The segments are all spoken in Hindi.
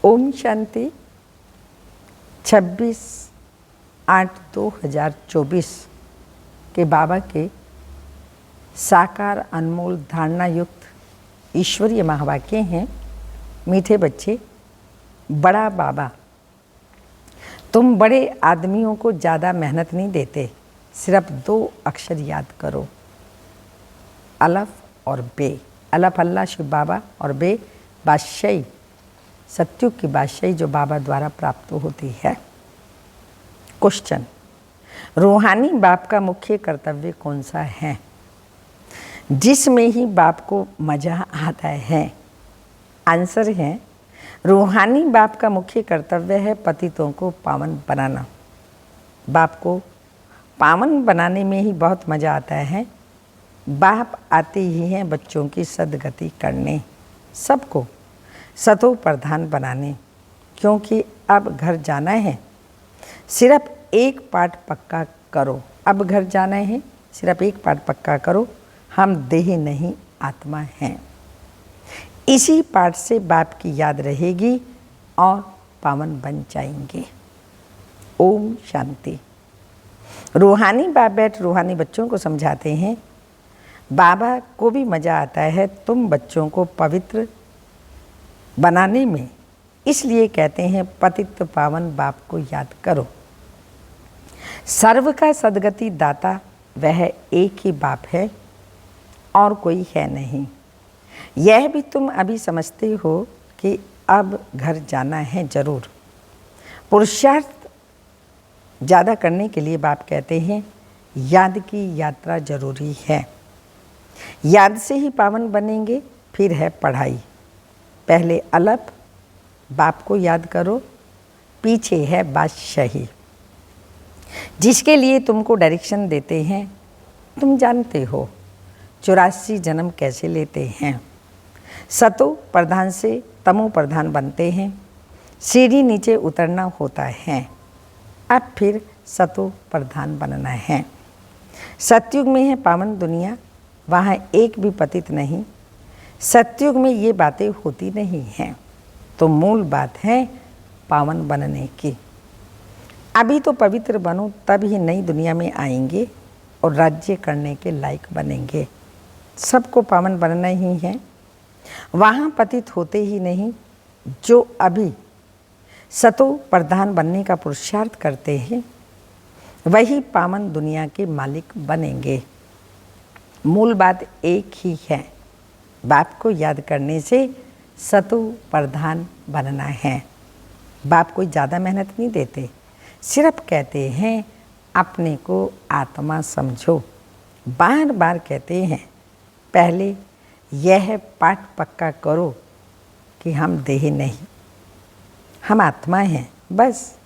ओम शांति। 26/8/2024 के बाबा के साकार अनमोल धारणा युक्त ईश्वरीय महावाक्य हैं। मीठे बच्चे, बड़ा बाबा, तुम बड़े आदमियों को ज़्यादा मेहनत नहीं देते, सिर्फ 2 अक्षर याद करो, अलफ और बे। अलफ अल्लाह शिव बाबा और बे बादशाही, सत्युग की बादशाही जो बाबा द्वारा प्राप्त होती है। क्वेश्चन, रूहानी बाप का मुख्य कर्तव्य कौन सा है जिसमें ही बाप को मजा आता है? आंसर है, रूहानी बाप का मुख्य कर्तव्य है पतितों को पावन बनाना। बाप को पावन बनाने में ही बहुत मज़ा आता है। बाप आते ही हैं बच्चों की सदगति करने, सबको सतो प्रधान बनाने, क्योंकि अब घर जाना है। सिर्फ एक पाठ पक्का करो, अब घर जाना है, सिर्फ एक पाठ पक्का करो, हम देह नहीं आत्मा हैं। इसी पाठ से बाप की याद रहेगी और पावन बन जाएंगे। ओम शांति। रूहानी बाप बैठ रूहानी बच्चों को समझाते हैं। बाबा को भी मज़ा आता है तुम बच्चों को पवित्र बनाने में, इसलिए कहते हैं पतित पावन बाप को याद करो। सर्व का सदगति दाता वह एक ही बाप है और कोई है नहीं। यह भी तुम अभी समझते हो कि अब घर जाना है जरूर। पुरुषार्थ ज़्यादा करने के लिए बाप कहते हैं याद की यात्रा जरूरी है। याद से ही पावन बनेंगे। फिर है पढ़ाई। पहले अलफ बाप को याद करो, पीछे है बादशाही जिसके लिए तुमको डायरेक्शन देते हैं। तुम जानते हो 84 जन्म कैसे लेते हैं। सतो प्रधान से तमो प्रधान बनते हैं, सीढ़ी नीचे उतरना होता है। अब फिर सतो प्रधान बनना है। सतयुग में है पावन दुनिया, वहाँ एक भी पतित नहीं। सतयुग में ये बातें होती नहीं हैं, तो मूल बात है पावन बनने की। अभी तो पवित्र बनो, तब ही नई दुनिया में आएंगे और राज्य करने के लायक बनेंगे। सबको पावन बनना ही है। वहाँ पतित होते ही नहीं। जो अभी सतो प्रधान बनने का पुरुषार्थ करते हैं वही पावन दुनिया के मालिक बनेंगे। मूल बात एक ही है, बाप को याद करने से सतो प्रधान बनना है। बाप कोई ज़्यादा मेहनत नहीं देते, सिर्फ कहते हैं अपने को आत्मा समझो। बार बार कहते हैं पहले यह पाठ पक्का करो कि हम देह नहीं, हम आत्मा हैं। बस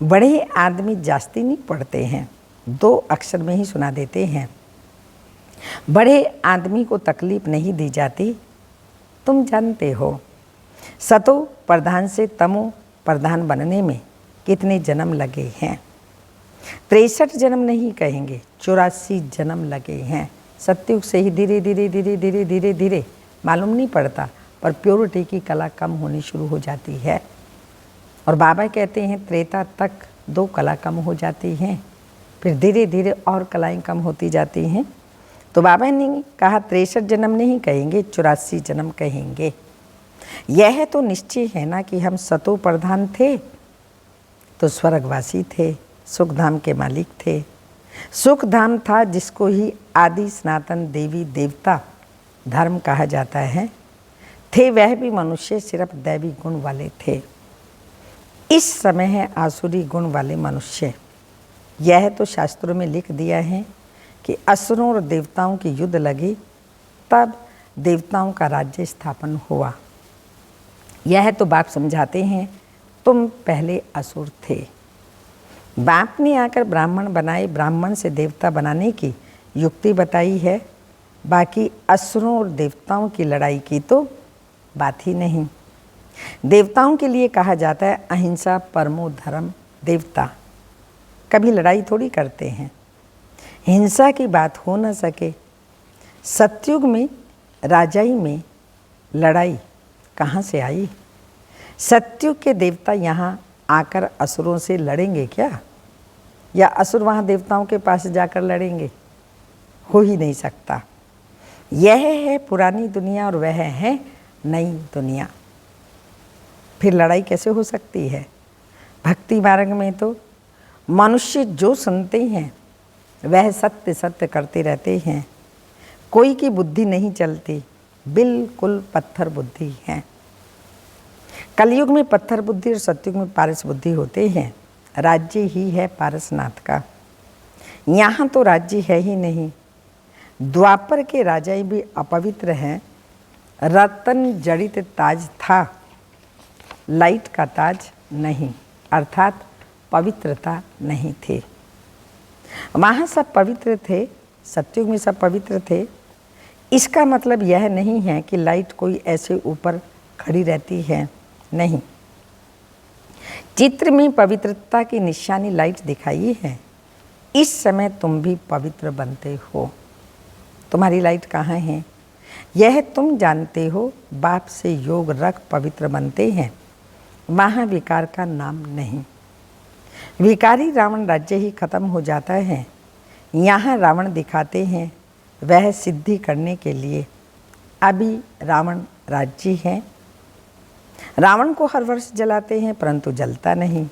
बड़े आदमी जास्ती नहीं पढ़ते हैं, 2 अक्षर में ही सुना देते हैं। बड़े आदमी को तकलीफ नहीं दी जाती। तुम जानते हो सतो प्रधान से तमो प्रधान बनने में कितने जन्म लगे हैं। 63 जन्म नहीं कहेंगे, 84 जन्म लगे हैं। सत्युग से ही धीरे धीरे धीरे धीरे धीरे धीरे मालूम नहीं पड़ता, पर प्योरिटी की कला कम होनी शुरू हो जाती है। और बाबा कहते हैं त्रेता तक 2 कला कम हो जाती हैं, फिर धीरे धीरे और कलाएं कम होती जाती हैं। तो बाबा ने कहा 63 जन्म नहीं कहेंगे, 84 जन्म कहेंगे। यह तो निश्चय है ना कि हम सतो प्रधान थे तो स्वर्गवासी थे, सुखधाम के मालिक थे। सुखधाम था जिसको ही आदि सनातन देवी देवता धर्म कहा जाता है। थे वह भी मनुष्य, सिर्फ दैवी गुण वाले थे। इस समय है आसुरी गुण वाले मनुष्य। यह तो शास्त्रों में लिख दिया है कि असुरों और देवताओं की युद्ध लगी, तब देवताओं का राज्य स्थापन हुआ। यह तो बाप समझाते हैं तुम पहले असुर थे। बाप ने आकर ब्राह्मण बनाए, ब्राह्मण से देवता बनाने की युक्ति बताई है। बाकी असुरों और देवताओं की लड़ाई की तो बात ही नहीं। देवताओं के लिए कहा जाता है अहिंसा परमो धर्म। देवता कभी लड़ाई थोड़ी करते हैं, हिंसा की बात हो न सके। सतयुग में राजाई में लड़ाई कहाँ से आई? सत्युग के देवता यहाँ आकर असुरों से लड़ेंगे क्या, या असुर वहाँ देवताओं के पास जाकर लड़ेंगे? हो ही नहीं सकता। यह है पुरानी दुनिया और वह है नई दुनिया। फिर लड़ाई कैसे हो सकती है? भक्ति मार्ग में तो मनुष्य जो सुनते हैं वह सत्य सत्य करते रहते हैं। कोई की बुद्धि नहीं चलती, बिल्कुल पत्थर बुद्धि है। कलयुग में पत्थर बुद्धि और सतयुग में पारस बुद्धि होते हैं। राज्य ही है पारसनाथ का। यहाँ तो राज्य है ही नहीं। द्वापर के राजा भी अपवित्र हैं। रतन जड़ित ताज था, लाइट का ताज नहीं, अर्थात पवित्रता नहीं थी। वहाँ सब पवित्र थे, सतयुग में सब पवित्र थे। इसका मतलब यह नहीं है कि लाइट कोई ऐसे ऊपर खड़ी रहती है, नहीं। चित्र में पवित्रता की निशानी लाइट दिखाई है। इस समय तुम भी पवित्र बनते हो। तुम्हारी लाइट कहाँ है यह तुम जानते हो। बाप से योग रख पवित्र बनते हैं, वहाँ विकार का नाम नहीं। विकारी रावण राज्य ही खत्म हो जाता है। यहाँ रावण दिखाते हैं वह सिद्धि करने के लिए। अभी रावण राज्य है। रावण को हर वर्ष जलाते हैं परंतु जलता नहीं।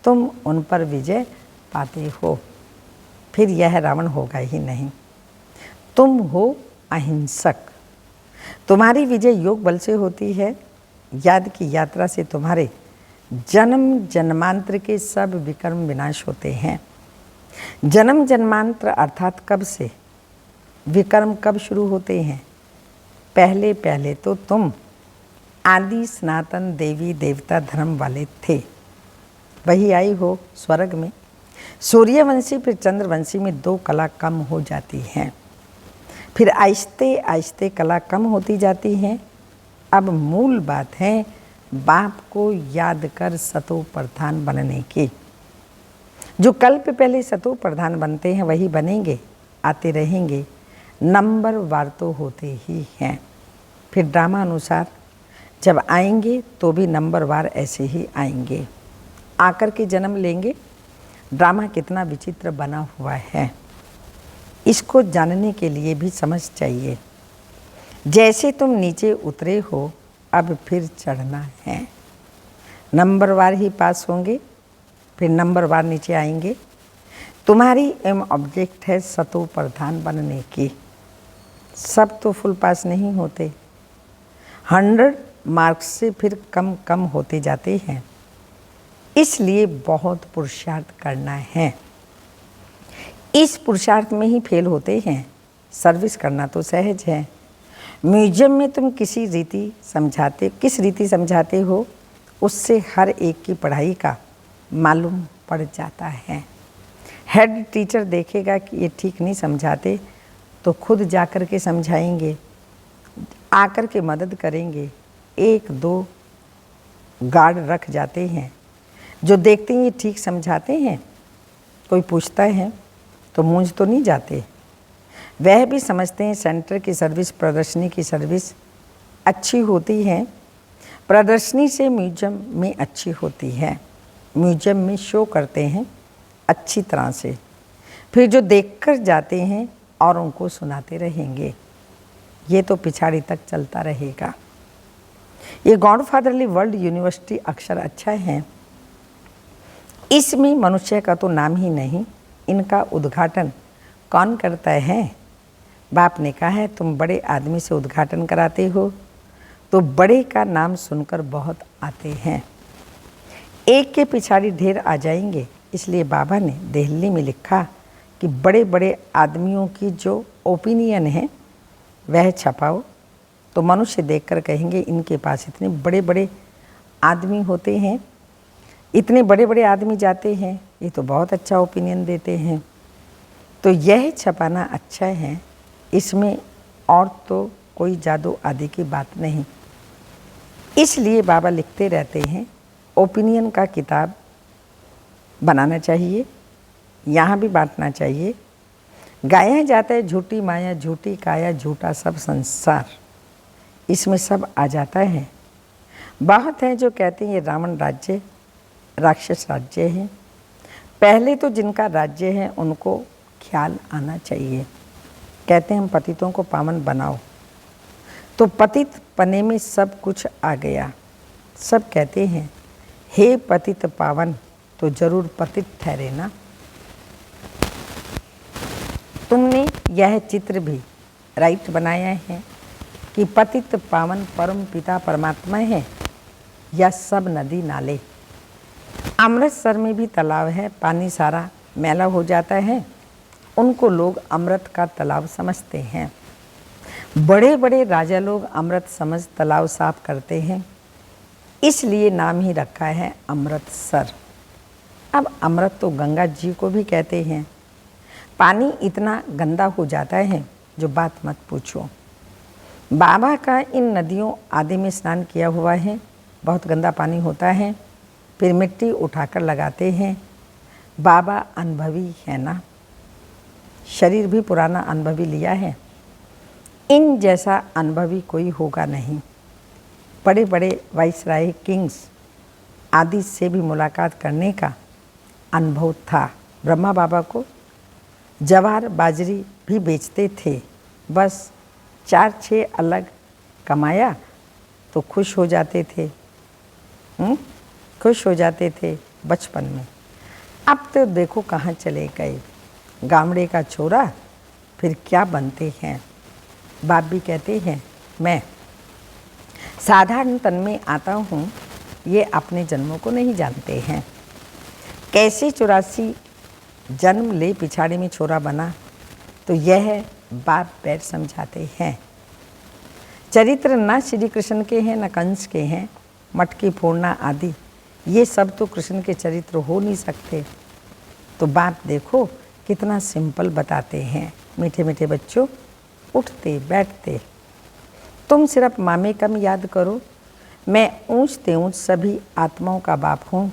तुम उन पर विजय पाते हो, फिर यह रावण होगा ही नहीं। तुम हो अहिंसक। तुम्हारी विजय योग बल से होती है। याद की यात्रा से तुम्हारे जन्म जन्मांतर के सब विकर्म विनाश होते हैं। जन्म जन्मांतर अर्थात कब से, विकर्म कब शुरू होते हैं? पहले पहले तो तुम आदि सनातन देवी देवता धर्म वाले थे। वही आई हो स्वर्ग में। सूर्यवंशी फिर चंद्रवंशी में 2 कला कम हो जाती हैं। फिर आहिस्ते आहिस्ते कला कम होती जाती हैं। अब मूल बात है बाप को याद कर सतो प्रधान बनने की। जो कल्प पहले सतो प्रधान बनते हैं वही बनेंगे, आते रहेंगे। नंबर वार तो होते ही हैं। फिर ड्रामा अनुसार जब आएंगे तो भी नंबर वार ऐसे ही आएंगे, आकर के जन्म लेंगे। ड्रामा कितना विचित्र बना हुआ है, इसको जानने के लिए भी समझ चाहिए। जैसे तुम नीचे उतरे हो अब फिर चढ़ना है। नंबर वार ही पास होंगे, फिर नंबर वार नीचे आएंगे। तुम्हारी एम ऑब्जेक्ट है सतो प्रधान बनने की। सब तो फुल पास नहीं होते। 100 मार्क्स से फिर कम कम होते जाते हैं। इसलिए बहुत पुरुषार्थ करना है। इस पुरुषार्थ में ही फेल होते हैं। सर्विस करना तो सहज है। म्यूजियम में तुम किस रीति समझाते हो, उससे हर एक की पढ़ाई का मालूम पड़ जाता है। हेड टीचर देखेगा कि ये ठीक नहीं समझाते तो खुद जाकर के समझाएंगे, आकर के मदद करेंगे। 1-2 गार्ड रख जाते हैं जो देखते हैं ये ठीक समझाते हैं। कोई पूछता है तो मूंझ तो नहीं जाते। वह भी समझते हैं सेंटर की सर्विस, प्रदर्शनी की सर्विस अच्छी होती है। प्रदर्शनी से म्यूजियम में अच्छी होती है। म्यूजियम में शो करते हैं अच्छी तरह से, फिर जो देखकर जाते हैं और उनको सुनाते रहेंगे। ये तो पिछाड़ी तक चलता रहेगा। ये गॉडफादरली वर्ल्ड यूनिवर्सिटी अक्षर अच्छा है। इसमें मनुष्य का तो नाम ही नहीं। इनका उद्घाटन कौन करता है? बाप ने कहा है तुम बड़े आदमी से उद्घाटन कराते हो तो बड़े का नाम सुनकर बहुत आते हैं। एक के पिछाड़ी ढेर आ जाएंगे। इसलिए बाबा ने दिल्ली में लिखा कि बड़े बड़े आदमियों की जो ओपिनियन है वह छपाओ, तो मनुष्य देखकर कहेंगे इनके पास इतने बड़े बड़े आदमी होते हैं, इतने बड़े बड़े आदमी जाते हैं, ये तो बहुत अच्छा ओपिनियन देते हैं। तो यह छपाना अच्छा है। इसमें और तो कोई जादू आदि की बात नहीं। इसलिए बाबा लिखते रहते हैं ओपिनियन का किताब बनाना चाहिए, यहाँ भी बांटना चाहिए। गाया जाता है झूठी माया झूठी काया झूठा सब संसार, इसमें सब आ जाता है। बहुत हैं जो कहते हैं ये रावण राज्य राक्षस राज्य है। पहले तो जिनका राज्य है उनको ख्याल आना चाहिए। कहते हैं हम पतितों को पावन बनाओ, तो पतित पने में सब कुछ आ गया। सब कहते हैं हे पतित पावन, तो जरूर पतित ठहरे ना। तुमने यह चित्र भी राइट बनाया है कि पतित पावन परम पिता परमात्मा है या सब नदी नाले। अमृतसर में भी तालाब है, पानी सारा मैला हो जाता है, उनको लोग अमृत का तालाब समझते हैं। बड़े बड़े राजा लोग अमृत समझ तालाब साफ करते हैं, इसलिए नाम ही रखा है अमृतसर। अब अमृत तो गंगा जी को भी कहते हैं। पानी इतना गंदा हो जाता है जो बात मत पूछो। बाबा का इन नदियों आदि में स्नान किया हुआ है, बहुत गंदा पानी होता है, फिर मिट्टी उठाकर लगाते हैं। बाबा अनुभवी है ना, शरीर भी पुराना अनुभवी लिया है। इन जैसा अनुभवी कोई होगा नहीं। बड़े बड़े वाइसराय किंग्स आदि से भी मुलाकात करने का अनुभव था। ब्रह्मा बाबा को जवार बाजरी भी बेचते थे, बस 4-6 अलग कमाया तो खुश हो जाते थे। खुश हो जाते थे बचपन में। अब तो देखो कहाँ चले गए। गामड़े का छोरा फिर क्या बनते हैं। बाप भी कहते हैं मैं साधारण तन में आता हूँ, ये अपने जन्मों को नहीं जानते हैं। कैसे 84 जन्म ले पिछाड़ी में छोरा बना, तो यह बाप बैठ समझाते हैं। चरित्र न श्री कृष्ण के हैं न कंस के हैं। मटकी फोड़ना आदि ये सब तो कृष्ण के चरित्र हो नहीं सकते। तो बाप देखो कितना सिंपल बताते हैं। मीठे मीठे बच्चों, उठते बैठते तुम सिर्फ मामे कम याद करो। मैं ऊंचते ऊंच सभी आत्माओं का बाप हूँ।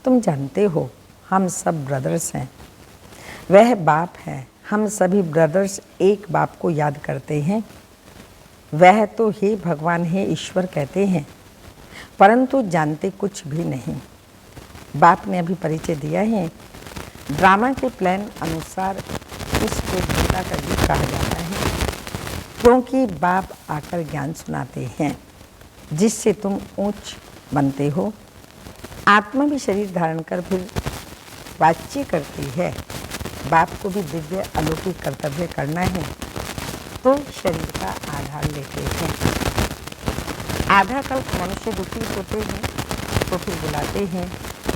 तुम जानते हो हम सब ब्रदर्स हैं। वह बाप है, हम सभी ब्रदर्स एक बाप को याद करते हैं। वह तो हे भगवान हे ईश्वर कहते हैं, परंतु जानते कुछ भी नहीं। बाप ने अभी परिचय दिया है। ड्रामा के प्लान अनुसार इसको गीता का युग कहा जाता है, क्योंकि बाप आकर ज्ञान सुनाते हैं जिससे तुम ऊंच बनते हो। आत्मा भी शरीर धारण कर फिर बातचीत करती है। बाप को भी दिव्य अलौकिक कर्तव्य करना है, तो शरीर का आधार लेते हैं। आधा कल्प मनुष्य दुखी होते हैं तो फिर बुलाते हैं,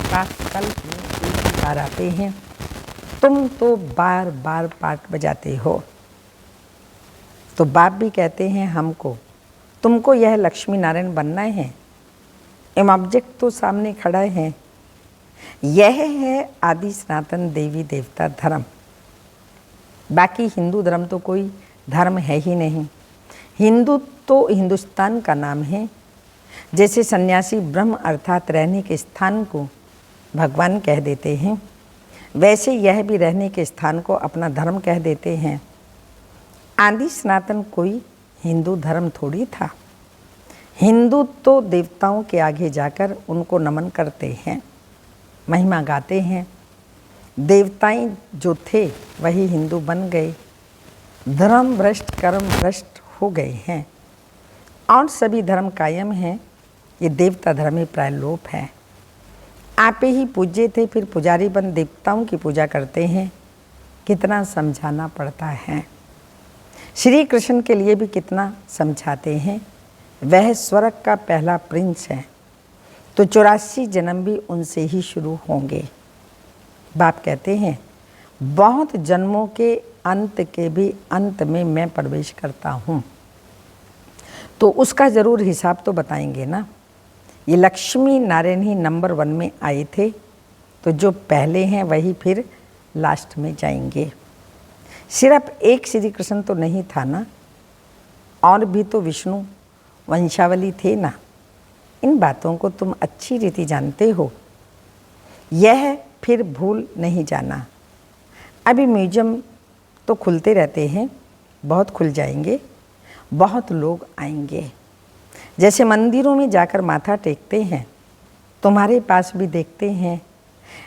कल्प में एक ही बार आते हैं। तुम तो बार बार पाठ बजाते हो। तो बाप भी कहते हैं हमको, तुमको यह लक्ष्मी नारायण बनना है। एम ऑब्जेक्ट तो सामने खड़ा है। यह है आदि सनातन देवी देवता धर्म। बाकी हिंदू धर्म तो कोई धर्म है ही नहीं। हिंदू तो हिंदुस्तान का नाम है। जैसे सन्यासी ब्रह्म अर्थात रहने के स्थान को भगवान कह देते हैं, वैसे यह भी रहने के स्थान को अपना धर्म कह देते हैं। आदि सनातन कोई हिंदू धर्म थोड़ी था। हिंदू तो देवताओं के आगे जाकर उनको नमन करते हैं, महिमा गाते हैं। देवताएं जो थे वही हिंदू बन गए। धर्म भ्रष्ट कर्म भ्रष्ट हो गए हैं और सभी धर्म कायम हैं। ये देवता धर्म ही प्राय लोप है। आप ही पूज्य थे, फिर पुजारी बन देवताओं की पूजा करते हैं। कितना समझाना पड़ता है। श्री कृष्ण के लिए भी कितना समझाते हैं। वह स्वर्ग का पहला प्रिंस है, तो 84 जन्म भी उनसे ही शुरू होंगे। बाप कहते हैं बहुत जन्मों के अंत के भी अंत में मैं प्रवेश करता हूँ, तो उसका ज़रूर हिसाब तो बताएंगे ना। ये लक्ष्मी नारायण ही नंबर 1 में आए थे, तो जो पहले हैं वही फिर लास्ट में जाएंगे। सिर्फ एक श्री कृष्ण तो नहीं था ना, और भी तो विष्णु वंशावली थे ना। इन बातों को तुम अच्छी रीति जानते हो, यह फिर भूल नहीं जाना। अभी म्यूजियम तो खुलते रहते हैं, बहुत खुल जाएंगे, बहुत लोग आएंगे। जैसे मंदिरों में जाकर माथा टेकते हैं, तुम्हारे पास भी देखते हैं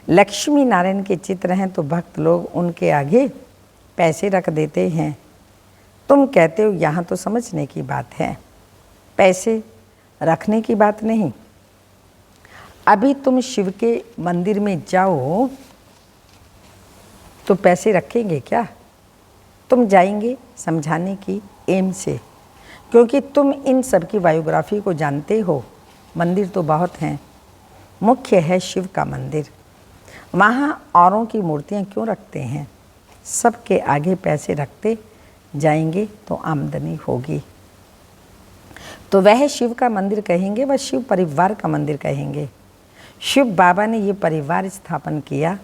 लक्ष्मी नारायण के चित्र हैं तो भक्त लोग उनके आगे पैसे रख देते हैं। तुम कहते हो यहाँ तो समझने की बात है, पैसे रखने की बात नहीं। अभी तुम शिव के मंदिर में जाओ तो पैसे रखेंगे क्या? तुम जाएंगे समझाने की एम से, क्योंकि तुम इन सब की बायोग्राफी को जानते हो। मंदिर तो बहुत हैं, मुख्य है शिव का मंदिर। वहाँ औरों की मूर्तियाँ क्यों रखते हैं? सबके आगे पैसे रखते जाएंगे तो आमदनी होगी। तो वह शिव का मंदिर कहेंगे, वह शिव परिवार का मंदिर कहेंगे। शिव बाबा ने ये परिवार स्थापन किया।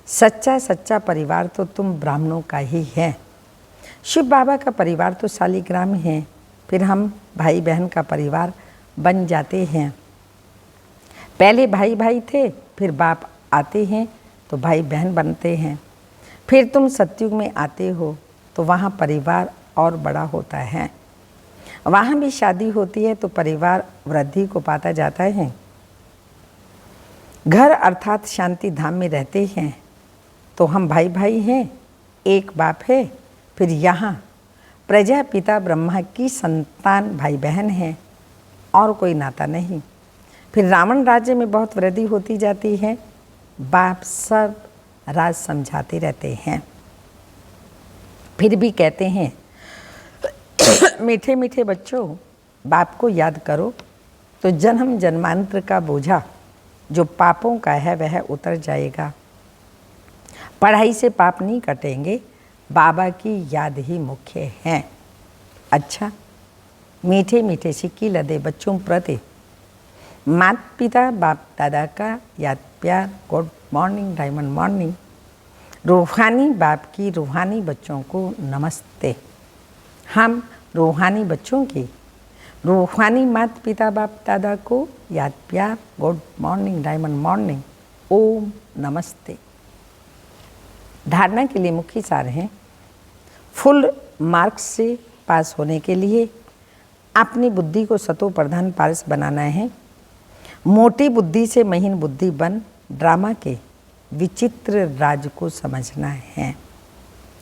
सच्चा परिवार तो तुम ब्राह्मणों का ही है। शिव बाबा का परिवार तो शालिग्राम है, फिर हम भाई बहन का परिवार बन जाते हैं। पहले भाई भाई थे, फिर बाप आते हैं तो भाई बहन बनते हैं। फिर तुम सतयुग में आते हो तो वहाँ परिवार और बड़ा होता है। वहाँ भी शादी होती है तो परिवार वृद्धि को पाता जाता है। घर अर्थात शांति धाम में रहते हैं तो हम भाई भाई हैं, एक बाप है। फिर यहाँ प्रजापिता ब्रह्मा की संतान भाई बहन हैं और कोई नाता नहीं। फिर रावण राज्य में बहुत वृद्धि होती जाती है। बाप सब राज समझाते रहते हैं, फिर भी कहते हैं मीठे मीठे बच्चों, बाप को याद करो तो जन्म जन्मांतर का बोझा जो पापों का है वह उतर जाएगा। पढ़ाई से पाप नहीं कटेंगे, बाबा की याद ही मुख्य है। अच्छा, मीठे मीठे सिक्की लदे बच्चों प्रति माता पिता बाप दादा का याद प्यार, गुड मॉर्निंग, डायमंड मॉर्निंग। रूहानी बाप की रूहानी बच्चों को नमस्ते। हम रूहानी बच्चों की रूहानी माता पिता बाप दादा को याद प्यार, गुड मॉर्निंग, डायमंड मॉर्निंग, ओम नमस्ते। धारणा के लिए मुख्य सार हैं। फुल मार्क्स से पास होने के लिए अपनी बुद्धि को सतो प्रधान पारस बनाना है। मोटी बुद्धि से महीन बुद्धि बन ड्रामा के विचित्र राज को समझना है।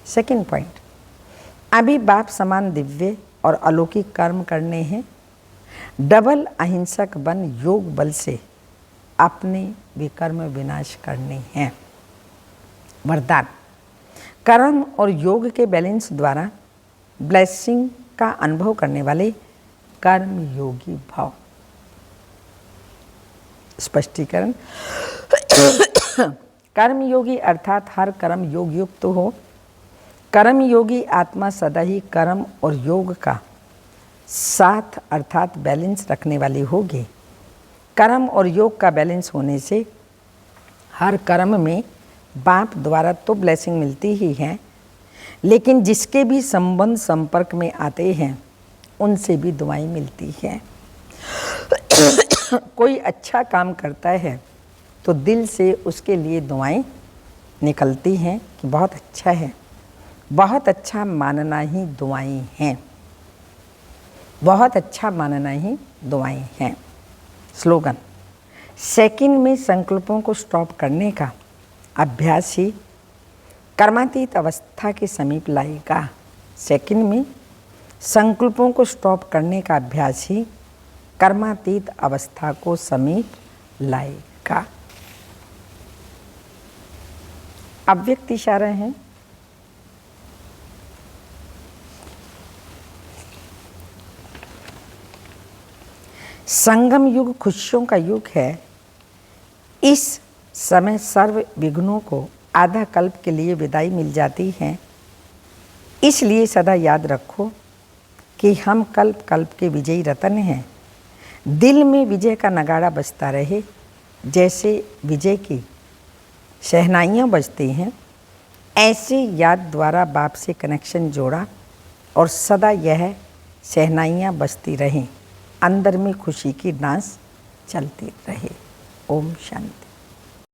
सेकंड पॉइंट, अभी बाप समान दिव्य और अलौकिक कर्म करने हैं। डबल अहिंसक बन योग बल से अपने विकर्म विनाश करने हैं। वरदान, कर्म और योग के बैलेंस द्वारा ब्लेसिंग का अनुभव करने वाले कर्म योगी भाव। स्पष्टीकरण, कर्म योगी अर्थात हर कर्म योग युक्त हो। कर्म योगी आत्मा सदा ही कर्म और योग का साथ अर्थात बैलेंस रखने वाली होगी। कर्म और योग का बैलेंस होने से हर कर्म में बाप द्वारा तो ब्लेसिंग मिलती ही है, लेकिन जिसके भी संबंध संपर्क में आते हैं उनसे भी दुआएं मिलती हैं। कोई अच्छा काम करता है तो दिल से उसके लिए दुआएं निकलती हैं कि बहुत अच्छा है। बहुत अच्छा मानना ही दुआएं हैं। बहुत अच्छा मानना ही दुआएं हैं। स्लोगन, सेकंड में संकल्पों को स्टॉप करने का अभ्यास ही कर्मातीत अवस्था के समीप लाएगा। सेकंड में संकल्पों को स्टॉप करने का अभ्यास ही कर्मातीत अवस्था को समीप लाएगा। अव्यक्त इशारे हैं। संगम युग खुशियों का युग है। इस समय सर्व विघ्नों को आधा कल्प के लिए विदाई मिल जाती है। इसलिए सदा याद रखो कि हम कल्प कल्प के विजयी रतन हैं। दिल में विजय का नगाड़ा बजता रहे, जैसे विजय की शहनाइयाँ बजती हैं। ऐसे याद द्वारा बाप से कनेक्शन जोड़ा और सदा यह शहनाइयाँ बजती रहें। अंदर में खुशी की डांस चलती रहे। ओम शांति।